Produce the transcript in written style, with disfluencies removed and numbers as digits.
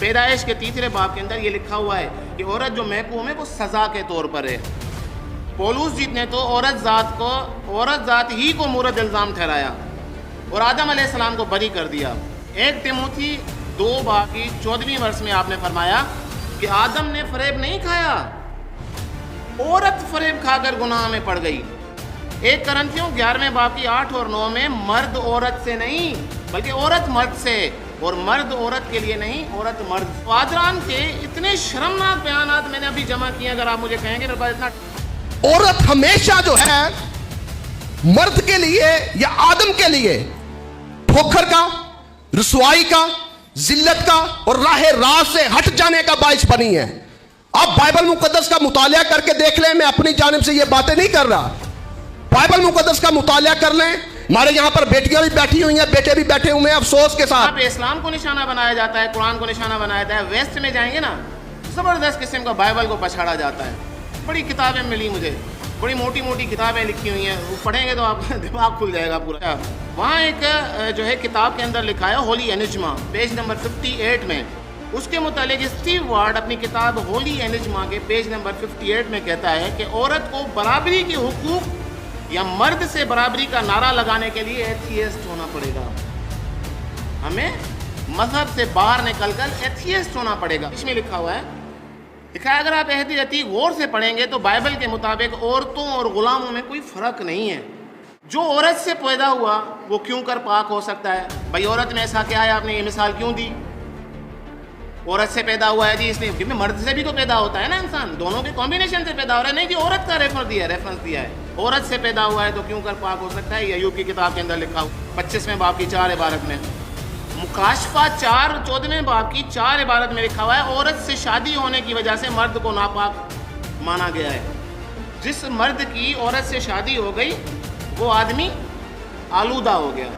پیدائش کے 3 باب کے اندر یہ لکھا ہوا ہے کہ عورت جو محکوم ہے وہ سزا کے طور پر ہے۔ پولوس جیت نے تو عورت ذات ہی کو مورد الزام ٹھہرایا اور آدم علیہ السلام کو بری کر دیا۔ 1 تیموتھی 2 باب کی 14ویں ورس میں آپ نے فرمایا کہ آدم نے فریب نہیں کھایا، عورت فریب کھا کر گناہ میں پڑ گئی۔ 1 کرنتھیوں 11ویں باب کی 8 اور 9 میں مرد عورت سے نہیں بلکہ عورت مرد سے، اور مرد عورت کے لیے نہیں، عورت مرد۔ فادران کے اتنے شرمناک بیانات میں نے ابھی جمع کیے، اگر آپ مجھے کہیں گے میرے پاس اتنا۔ عورت ہمیشہ جو ہے مرد کے لیے یا آدم کے لیے ٹھوکر کا، رسوائی کا، ذلت کا اور راہ راست سے ہٹ جانے کا باعث بنی ہے۔ آپ بائبل مقدس کا مطالعہ کر کے دیکھ لیں، میں اپنی جانب سے یہ باتیں نہیں کر رہا، بائبل مقدس کا مطالعہ کر لیں۔ ہمارے یہاں پر بیٹیاں بھی بیٹھی ہوئی ہیں، بیٹے بھی بیٹھے ہوئے ہیں، افسوس کے ساتھ۔ اسلام کو نشانہ بنایا جاتا ہے، قرآن کو نشانہ بنایا جاتا ہے، ویسٹ میں جائیں گے نا زبردست قسم کا بائبل کو پچھاڑا جاتا ہے۔ بڑی کتابیں ملی مجھے، بڑی موٹی موٹی کتابیں لکھی ہوئی ہیں، وہ پڑھیں گے تو آپ کا دماغ کھل جائے گا پورا۔ وہاں ایک جو ہے کتاب کے اندر لکھا ہے ہولی انجما، پیج نمبر 58 میں، اس کے متعلق اسٹیو وارڈ اپنی کتاب ہولی انجما کے پیج نمبر 58 میں کہتا ہے کہ عورت کو برابری کے حقوق یا مرد سے برابری کا نعرہ لگانے کے لیے ایتھیسٹ ہونا پڑے گا۔ ہمیں مذہب سے باہر نکل کر ایتھیسٹ ہونا پڑے گا۔ اس میں لکھا ہوا ہے، اگر آپ عہد عتیق غور سے پڑھیں گے تو بائبل کے مطابق عورتوں اور غلاموں میں کوئی فرق نہیں ہے۔ جو عورت سے پیدا ہوا وہ کیوں کر پاک ہو سکتا ہے؟ بھائی عورت میں ایسا کیا ہے، آپ نے یہ مثال کیوں دی؟ عورت سے پیدا ہوا ہے جی اس لیے، مرد سے بھی تو پیدا ہوتا ہے نا انسان، دونوں کے کمبینیشن سے پیدا ہو رہا ہے، نہیں جی عورت کا ریفرنس دیا ہے، عورت سے پیدا ہوا ہے تو کیوں کر پاک ہو سکتا ہے؟ یہ ایوب کی کتاب کے اندر لکھا ہوا 25ویں باب کی 4 عبارت میں۔ مکاشفہ 14ویں باب کی 4 عبارت میں لکھا ہوا ہے عورت سے شادی ہونے کی وجہ سے مرد کو ناپاک مانا گیا ہے۔ جس مرد کی عورت سے شادی ہو گئی وہ آدمی آلودہ ہو گیا۔